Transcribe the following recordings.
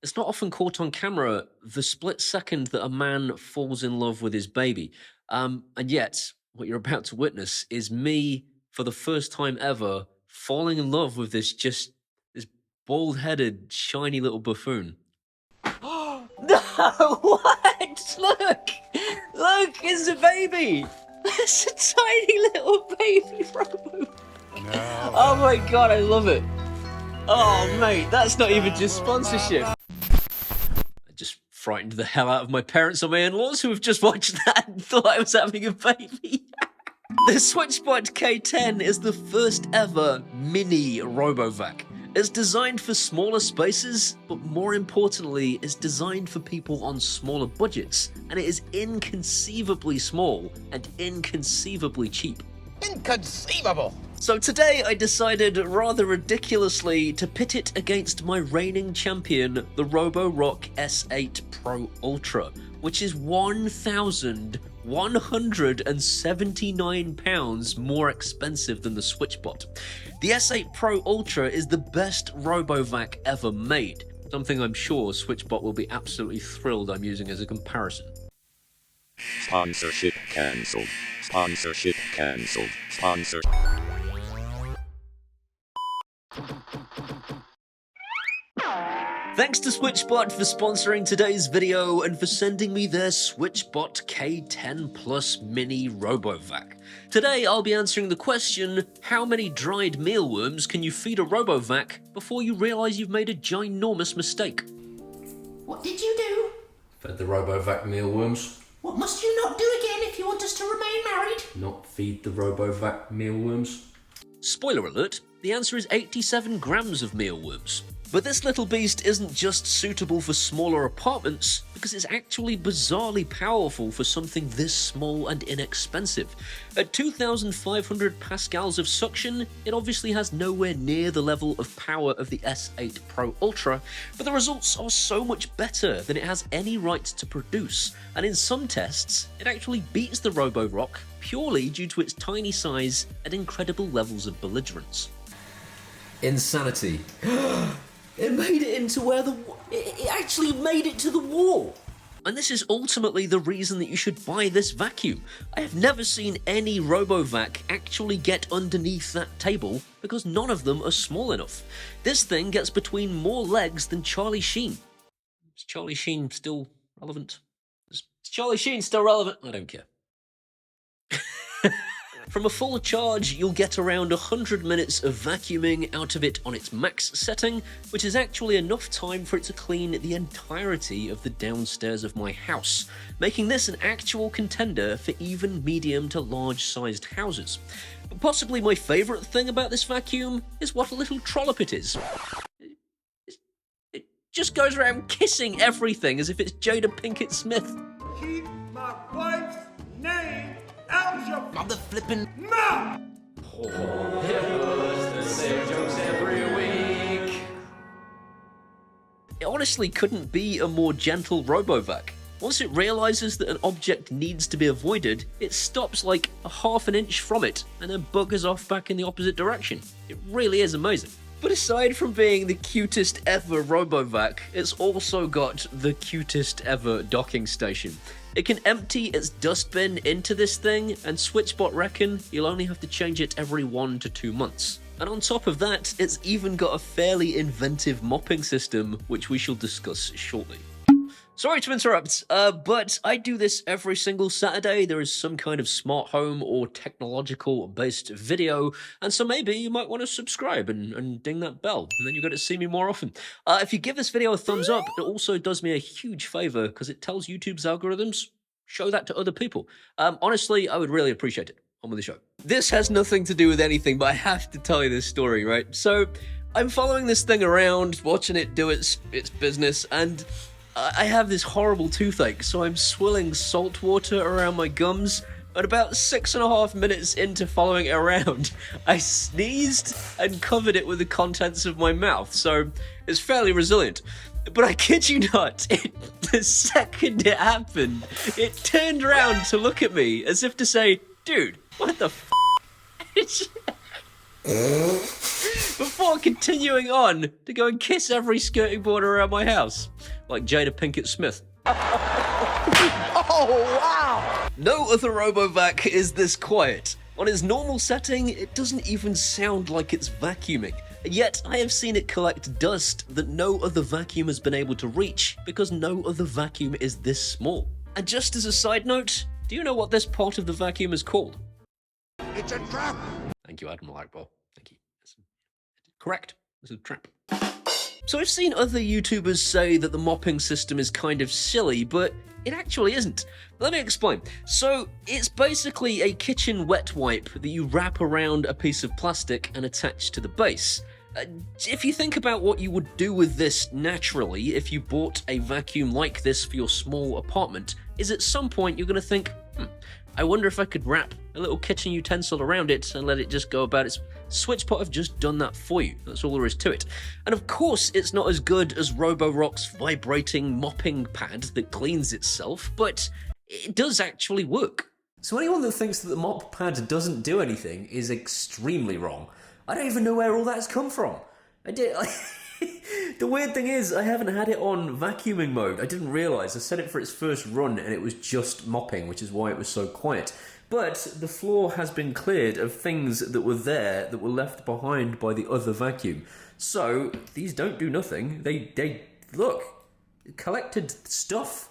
It's not often caught on camera, the split second that a man falls in love with his baby. And yet, what you're about to witness is me, for the first time ever, falling in love with this bald-headed, shiny little buffoon. No, what? Look! Look, it's a baby! It's a tiny little baby Robo. No. Oh my god, I love it. Oh, mate, that's not even just sponsorship. I just frightened the hell out of my parents or my in-laws who have just watched that and thought I was having a baby. The Switchbot K10 is the first ever mini Robovac. It's designed for smaller spaces, but more importantly, it's designed for people on smaller budgets, and it is inconceivably small and inconceivably cheap. Inconceivable! So today I decided, rather ridiculously, to pit it against my reigning champion, the Roborock S8 Pro Ultra, which is £1,179 more expensive than the Switchbot. The S8 Pro Ultra is the best Robovac ever made, something I'm sure Switchbot will be absolutely thrilled I'm using as a comparison. Sponsorship cancelled. Sponsorship cancelled. Sponsor. Thanks to Switchbot for sponsoring today's video and for sending me their Switchbot K10 Plus Mini Robovac. Today I'll be answering the question, how many dried mealworms can you feed a Robovac before you realise you've made a ginormous mistake? What did you do? Fed the Robovac mealworms. What must you not do again if you want us to remain married? Not feed the Robovac mealworms. Spoiler alert, the answer is 87 grams of mealworms. But this little beast isn't just suitable for smaller apartments, because it's actually bizarrely powerful for something this small and inexpensive. At 2,500 pascals of suction, it obviously has nowhere near the level of power of the S8 Pro Ultra, but the results are so much better than it has any right to produce, and in some tests, it actually beats the Roborock purely due to its tiny size and incredible levels of belligerence. Insanity. It made it into where it actually made it to the wall. And this is ultimately the reason that you should buy this vacuum. I have never seen any Robovac actually get underneath that table because none of them are small enough. This thing gets between more legs than Charlie Sheen. Is Charlie Sheen still relevant? Is Charlie Sheen still relevant? I don't care. From a full charge, you'll get around 100 minutes of vacuuming out of it on its max setting, which is actually enough time for it to clean the entirety of the downstairs of my house, making this an actual contender for even medium to large sized houses. But possibly my favourite thing about this vacuum is what a little trollop it is. It just goes around kissing everything as if it's Jada Pinkett Smith. Keep my wife's name out your Mother flippin' mouth! The same jokes every week. It honestly couldn't be a more gentle Robovac. Once it realises that an object needs to be avoided, it stops like a half an inch from it and then buggers off back in the opposite direction. It really is amazing. But aside from being the cutest ever Robovac, it's also got the cutest ever docking station. It can empty its dustbin into this thing, and Switchbot reckon you'll only have to change it every 1 to 2 months. And on top of that, it's even got a fairly inventive mopping system, which we shall discuss shortly. Sorry to interrupt, but I do this every single Saturday. There is some kind of smart home or technological-based video, and so maybe you might want to subscribe and ding that bell, and then you get to see me more often. If you give this video a thumbs up, it also does me a huge favor, because it tells YouTube's algorithms, show that to other people. Honestly, I would really appreciate it. On with the show. This has nothing to do with anything, but I have to tell you this story, right? So, I'm following this thing around, watching it do its business, and I have this horrible toothache, so I'm swilling salt water around my gums. At about 6.5 minutes into following it around, I sneezed and covered it with the contents of my mouth, so it's fairly resilient. But I kid you not, the second it happened, it turned around to look at me as if to say, dude, what the f***? Before continuing on to go and kiss every skirting board around my house, like Jada Pinkett Smith. Oh, wow! No other Robovac is this quiet. On its normal setting, it doesn't even sound like it's vacuuming. Yet, I have seen it collect dust that no other vacuum has been able to reach because no other vacuum is this small. And just as a side note, do you know what this part of the vacuum is called? It's a trap! Thank you, Admiral Akbar. Thank you. Correct. It's a trap. So I've seen other YouTubers say that the mopping system is kind of silly, but it actually isn't. Let me explain. So it's basically a kitchen wet wipe that you wrap around a piece of plastic and attach to the base. If you think about what you would do with this naturally if you bought a vacuum like this for your small apartment, is at some point you're going to think, I wonder if I could wrap a little kitchen utensil around it and let it just go about its... Switchbot have just done that for you. That's all there is to it. And of course, it's not as good as Roborock's vibrating mopping pad that cleans itself, but it does actually work. So anyone that thinks that the mop pad doesn't do anything is extremely wrong. I don't even know where all that's come from. The weird thing is, I haven't had it on vacuuming mode. I didn't realise. I set it for its first run and it was just mopping, which is why it was so quiet. But the floor has been cleared of things that were there that were left behind by the other vacuum. So, these don't do nothing. They look, collected stuff.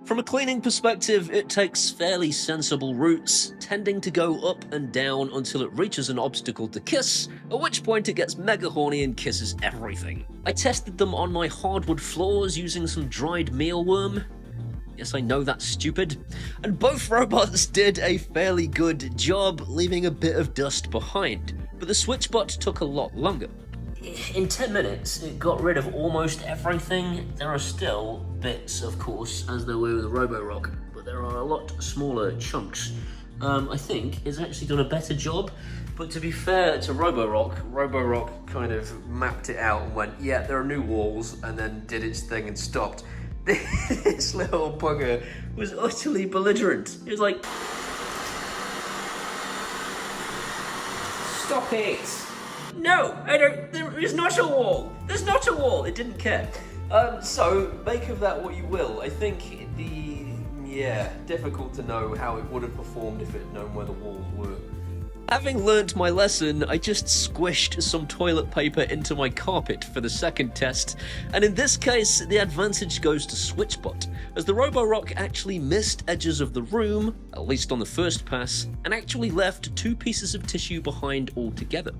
From a cleaning perspective, it takes fairly sensible routes, tending to go up and down until it reaches an obstacle to kiss, at which point it gets mega horny and kisses everything. I tested them on my hardwood floors using some dried mealworm. Yes, I know that's stupid. And both robots did a fairly good job, leaving a bit of dust behind. But the Switchbot took a lot longer. In 10 minutes, it got rid of almost everything. There are still bits, of course, as there were with the Roborock, but there are a lot smaller chunks. I think it's actually done a better job, but to be fair to Roborock kind of mapped it out and went, yeah, there are new walls, and then did its thing and stopped. This little bugger was utterly belligerent. It was like, stop it! No, I don't. There is not a wall. There's not a wall. It didn't care. So make of that what you will. I think difficult to know how it would have performed if it had known where the walls were. Having learnt my lesson, I just squished some toilet paper into my carpet for the second test, and in this case, the advantage goes to Switchbot, as the Roborock actually missed edges of the room, at least on the first pass, and actually left 2 pieces of tissue behind altogether.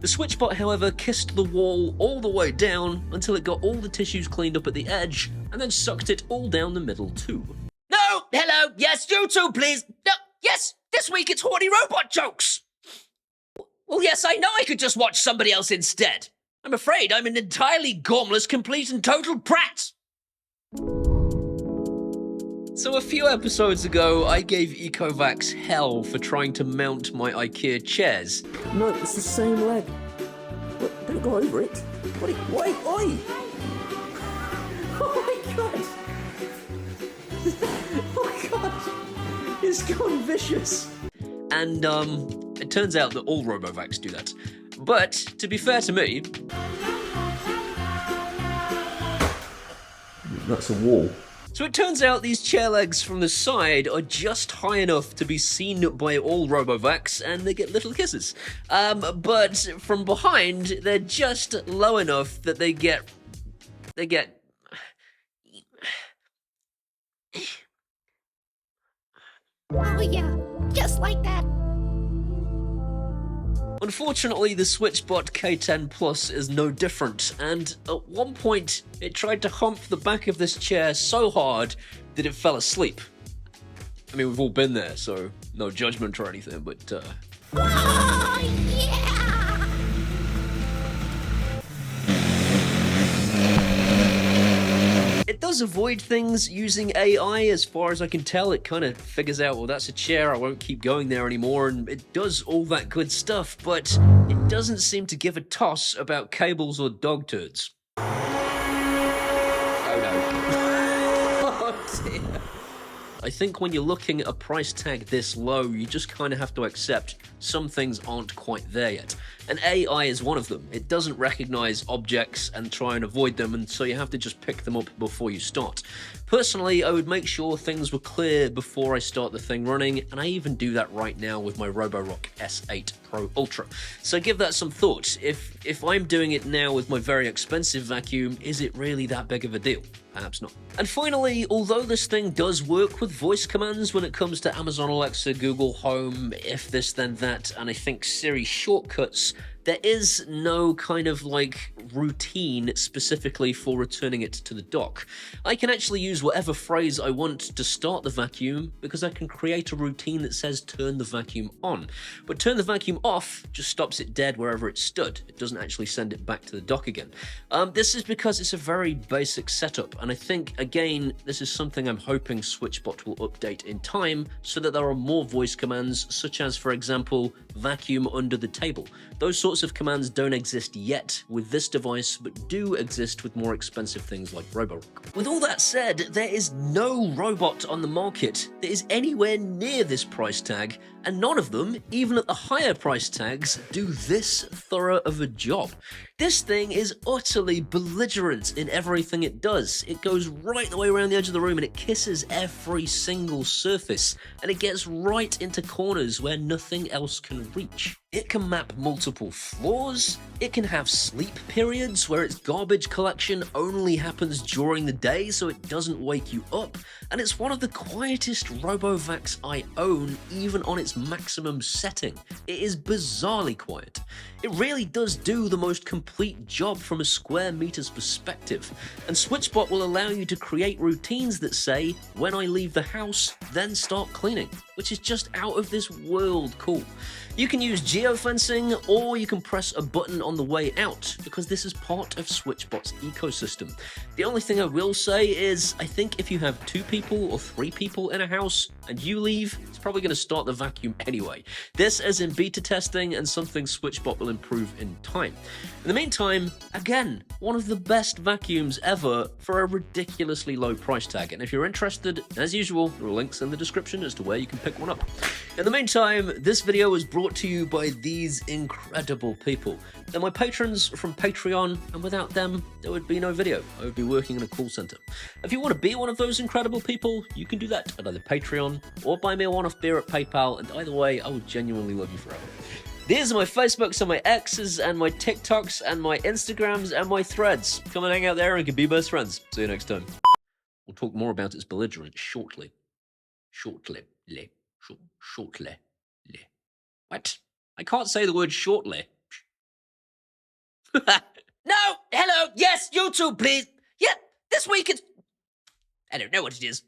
The Switchbot, however, kissed the wall all the way down until it got all the tissues cleaned up at the edge, and then sucked it all down the middle too. No! Hello! Yes, you too, please! No! Yes! This week it's horny robot jokes! Well, yes, I know I could just watch somebody else instead. I'm afraid I'm an entirely gormless, complete and total brat. So a few episodes ago, I gave Ecovacs hell for trying to mount my IKEA chairs. No, it's the same leg. What? Don't go over it. What? Wait, oi! Oh my god! Oh god! It's gone vicious. And, it turns out that all Robovacs do that. But, to be fair to me... That's a wall. So it turns out these chair legs from the side are just high enough to be seen by all Robovacs, and they get little kisses. But from behind, they're just low enough that they get... Oh yeah, just like that. Unfortunately, the Switchbot K10 Plus is no different, and at one point, it tried to hump the back of this chair so hard that it fell asleep. I mean, we've all been there, so no judgment or anything, but, Oh yeah! It does avoid things using AI, as far as I can tell. It kind of figures out, well, that's a chair, I won't keep going there anymore, and it does all that good stuff, but it doesn't seem to give a toss about cables or dog turds. Oh no. Oh dear. I think when you're looking at a price tag this low, you just kind of have to accept some things aren't quite there yet. And AI is one of them. It doesn't recognize objects and try and avoid them, and so you have to just pick them up before you start. Personally, I would make sure things were clear before I start the thing running, and I even do that right now with my Roborock S8 Pro Ultra. So give that some thought. If I'm doing it now with my very expensive vacuum, is it really that big of a deal? Perhaps not. And finally, although this thing does work with voice commands when it comes to Amazon Alexa, Google Home, if this then that, and I think Siri shortcuts, there is no kind of like routine specifically for returning it to the dock. I can actually use whatever phrase I want to start the vacuum because I can create a routine that says turn the vacuum on. But turn the vacuum off just stops it dead wherever it stood. It doesn't actually send it back to the dock again. This is because it's a very basic setup, and I think, again, this is something I'm hoping Switchbot will update in time so that there are more voice commands, such as, for example, vacuum under the table. Those sorts of commands don't exist yet with this device, but do exist with more expensive things like Roborock. With all that said, there is no robot on the market that is anywhere near this price tag, and none of them, even at the higher price tags, do this thorough of a job. This thing is utterly belligerent in everything it does. It goes right the way around the edge of the room and it kisses every single surface, and it gets right into corners where nothing else can reach. It can map multiple floors, it can have sleep periods where its garbage collection only happens during the day so it doesn't wake you up, and it's one of the quietest Robovacs I own even on its maximum setting. It is bizarrely quiet. It really does do the most complete job from a square meter's perspective, and Switchbot will allow you to create routines that say, when I leave the house, then start cleaning, which is just out of this world cool. You can use geofencing, or you can press a button on the way out, because this is part of Switchbot's ecosystem. The only thing I will say is, I think if you have 2 people or 3 people in a house, and you leave, it's probably going to start the vacuum anyway. This is in beta testing, and something Switchbot will improve in time. In the meantime, again, one of the best vacuums ever for a ridiculously low price tag, and if you're interested, as usual, there are links in the description as to where you can pick one up. In the meantime, this video was brought to you by these incredible people. They're my patrons from Patreon, and without them, there would be no video. I would be working in a call center. If you want to be one of those incredible people, you can do that at either Patreon or buy me a one-off beer at PayPal, and either way, I will genuinely love you forever. These are my Facebooks and my X's and my TikToks and my Instagrams and my Threads. Come and hang out there and can be best friends. See you next time. We'll talk more about its belligerence shortly. Shortly. What? I can't say the word shortly. No! Hello! Yes, YouTube, please! Yeah, this week it's... I don't know what it is.